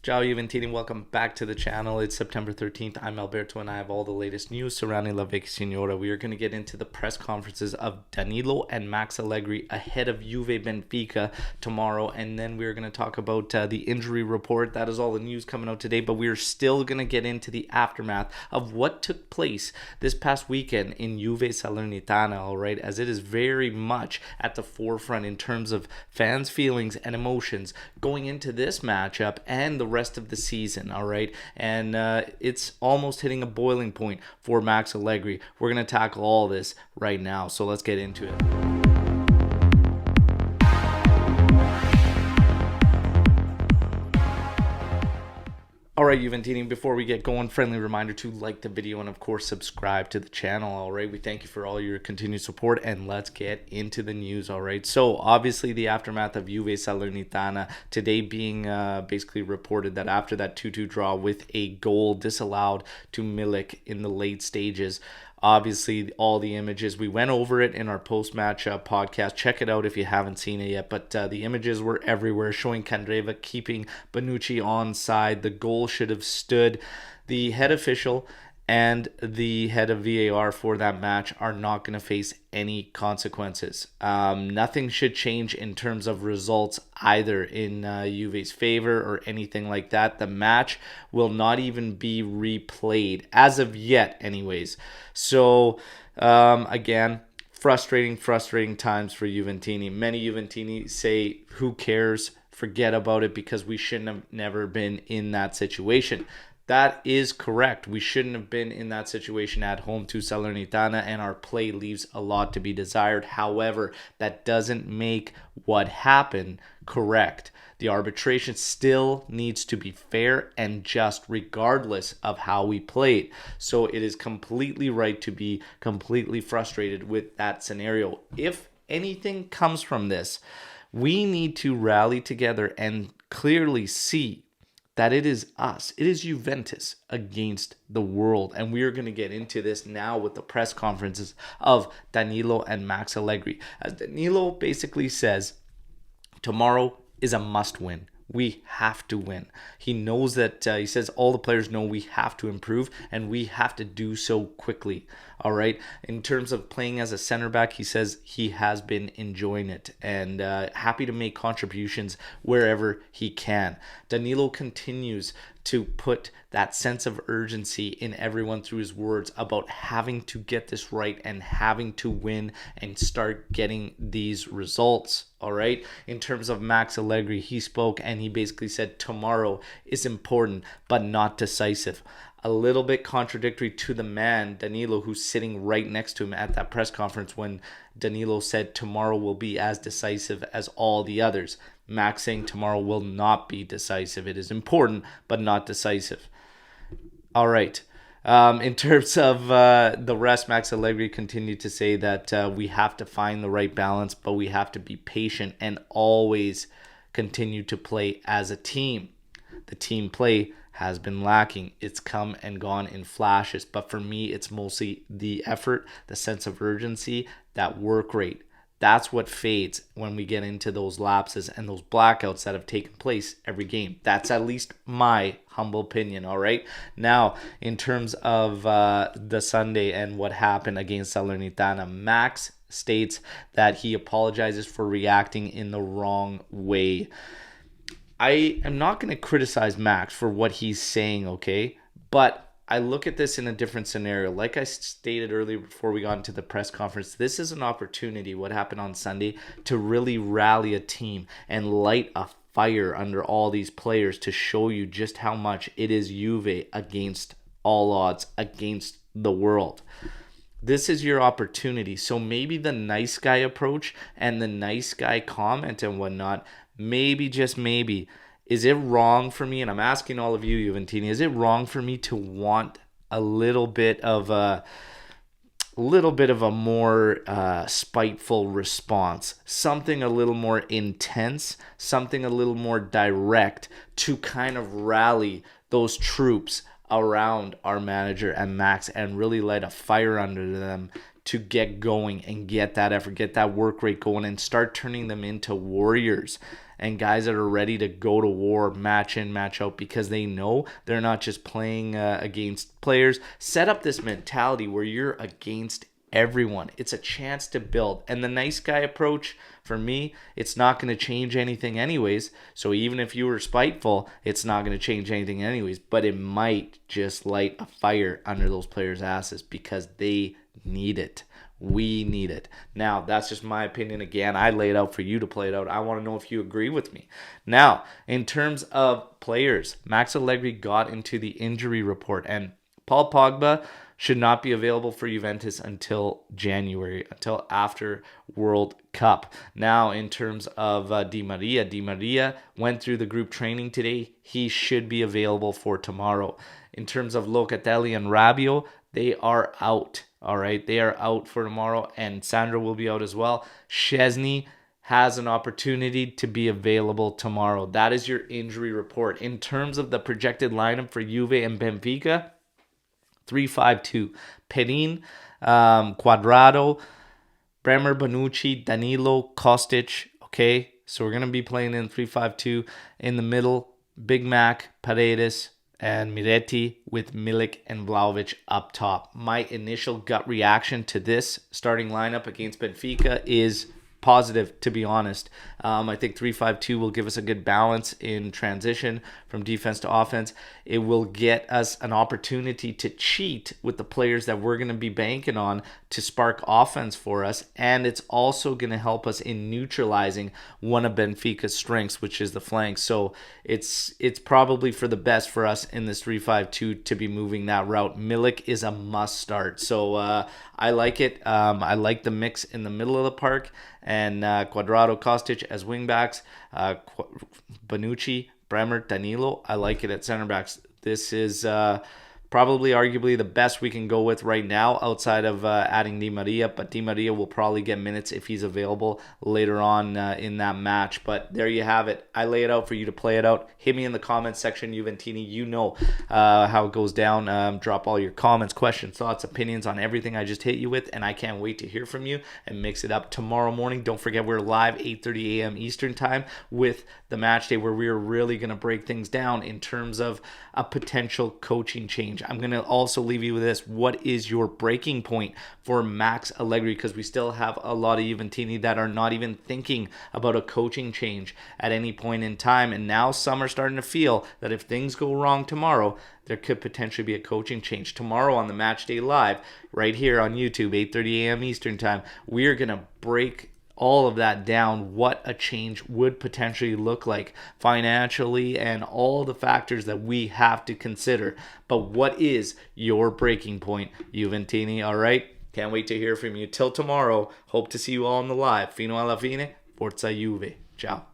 Ciao Juventini, welcome back to the channel. It's September 13th. I'm Alberto and I have all the latest news surrounding La Vecchia Signora. We are going to get into the press conferences of Danilo and Max Allegri ahead of Juve Benfica tomorrow, and then we're going to talk about the injury report. That is all the news coming out today, but we're still going to get into the aftermath of what took place this past weekend in Juve Salernitana, all right, as it is very much at the forefront in terms of fans' feelings and emotions going into this matchup and the rest of the season, all right? And it's almost hitting a boiling point for Max Allegri. We're going to tackle all this right now, so let's get into it. All right, Juventini, before we get going, friendly reminder to like the video and, of course, subscribe to the channel, all right? We thank you for all your continued support, and let's get into the news, all right? So, obviously, the aftermath of Juve Salernitana, today being basically reported that after that 2-2 draw with a goal disallowed to Milik in the late stages, obviously, all the images, we went over it in our post-match podcast. Check it out if you haven't seen it yet. But the images were everywhere, showing Candreva keeping Bonucci onside. The goal should have stood. The head official and the head of VAR for that match are not going to face any consequences. Nothing should change in terms of results either in Juve's favor or anything like that. The match will not even be replayed as of yet anyways. So again, frustrating times for Juventini. Many Juventini say, who cares? Forget about it because we shouldn't have never been in that situation. That is correct. We shouldn't have been in that situation at home to Salernitana, and our play leaves a lot to be desired. However, that doesn't make what happened correct. The arbitration still needs to be fair and just regardless of how we played. So it is completely right to be completely frustrated with that scenario. If anything comes from this, we need to rally together and clearly see that it is us, it is Juventus against the world. And we are going to get into this now with the press conferences of Danilo and Max Allegri. As Danilo basically says, tomorrow is a must win. We have to win. He knows that, he says all the players know we have to improve and we have to do so quickly. All right. In terms of playing as a center back, he says he has been enjoying it and happy to make contributions wherever he can. Danilo continues to put that sense of urgency in everyone through his words about having to get this right and having to win and start getting these results. All right. In terms of Max Allegri, he spoke and he basically said tomorrow is important but not decisive. A little bit contradictory to the man, Danilo, who's sitting right next to him at that press conference when Danilo said tomorrow will be as decisive as all the others. Max saying tomorrow will not be decisive. It is important, but not decisive. All right. In terms of the rest, Max Allegri continued to say that we have to find the right balance, but we have to be patient and always continue to play as a team. The team play has been lacking. It's come and gone in flashes, but for me, it's mostly the effort, the sense of urgency, that work rate. That's what fades when we get into those lapses and those blackouts that have taken place every game. That's at least my humble opinion, all right? Now, in terms of the Sunday and what happened against Salernitana, Max states that he apologizes for reacting in the wrong way. I am not going to criticize Max for what he's saying, okay? But I look at this in a different scenario. Like I stated earlier before we got into the press conference, this is an opportunity, what happened on Sunday, to really rally a team and light a fire under all these players to show you just how much it is Juve against all odds, against the world. This is your opportunity. So maybe the nice guy approach and the nice guy comment and whatnot, maybe, just maybe, is it wrong for me, and I'm asking all of you, Juventini, is it wrong for me to want a little bit of a more spiteful response, something a little more intense, something a little more direct to kind of rally those troops around our manager and Max and really light a fire under them to get going and get that effort, get that work rate going, and start turning them into warriors and guys that are ready to go to war, match in, match out, because they know they're not just playing against players. Set up this mentality where you're against everyone. It's a chance to build. And the nice guy approach, for me, it's not going to change anything anyways. So even if you were spiteful, it's not going to change anything anyways. But it might just light a fire under those players' asses because they need it. We need it. Now, that's just my opinion. Again, I lay it out for you to play it out. I want to know if you agree with me. Now, in terms of players, Max Allegri got into the injury report, and Paul Pogba should not be available for Juventus until January, until after World Cup. Now, in terms of Di Maria went through the group training today. He should be available for tomorrow. In terms of Locatelli and Rabiot, they are out. All right, they are out for tomorrow, and Sandro will be out as well. Szczesny has an opportunity to be available tomorrow. That is your injury report. In terms of the projected lineup for Juve and Benfica, 3-5-2. Perin, Cuadrado, Bremer, Bonucci, Danilo, Kostic. Okay, so we're going to be playing in 3-5-2. In the middle, Big Mac, Paredes, and Miretti with Milik and Vlahovic up top. My initial gut reaction to this starting lineup against Benfica is positive, to be honest. I think 3-5-2 will give us a good balance in transition from defense to offense. It will get us an opportunity to cheat with the players that we're going to be banking on to spark offense for us, and it's also going to help us in neutralizing one of Benfica's strengths, which is the flanks. So it's probably for the best for us in this 3-5-2 to be moving that route. Milik is a must start. So I like it. I like the mix in the middle of the park, and Cuadrado, Kostic as wingbacks, Bonucci, Bremer, Danilo. I like it at center backs. This is probably arguably the best we can go with right now outside of adding Di Maria, but Di Maria will probably get minutes if he's available later on in that match. But there you have it. I lay it out for you to play it out. Hit me in the comments section, Juventini. You know how it goes down. Drop all your comments, questions, thoughts, opinions on everything I just hit you with, and I can't wait to hear from you and mix it up tomorrow morning. Don't forget, we're live 8:30 a.m. Eastern time with the match day, where we're really going to break things down in terms of a potential coaching change. I'm going to also leave you with this. What is your breaking point for Max Allegri? Because we still have a lot of Juventini that are not even thinking about a coaching change at any point in time. And now some are starting to feel that if things go wrong tomorrow, there could potentially be a coaching change. Tomorrow on the Match Day Live, right here on YouTube, 8:30 a.m. Eastern time, we're going to break all of that down, what a change would potentially look like financially and all the factors that we have to consider. But what is your breaking point, Juventini? All right, can't wait to hear from you. Till tomorrow, hope to see you all on the live. Fino alla fine, Forza Juve. Ciao.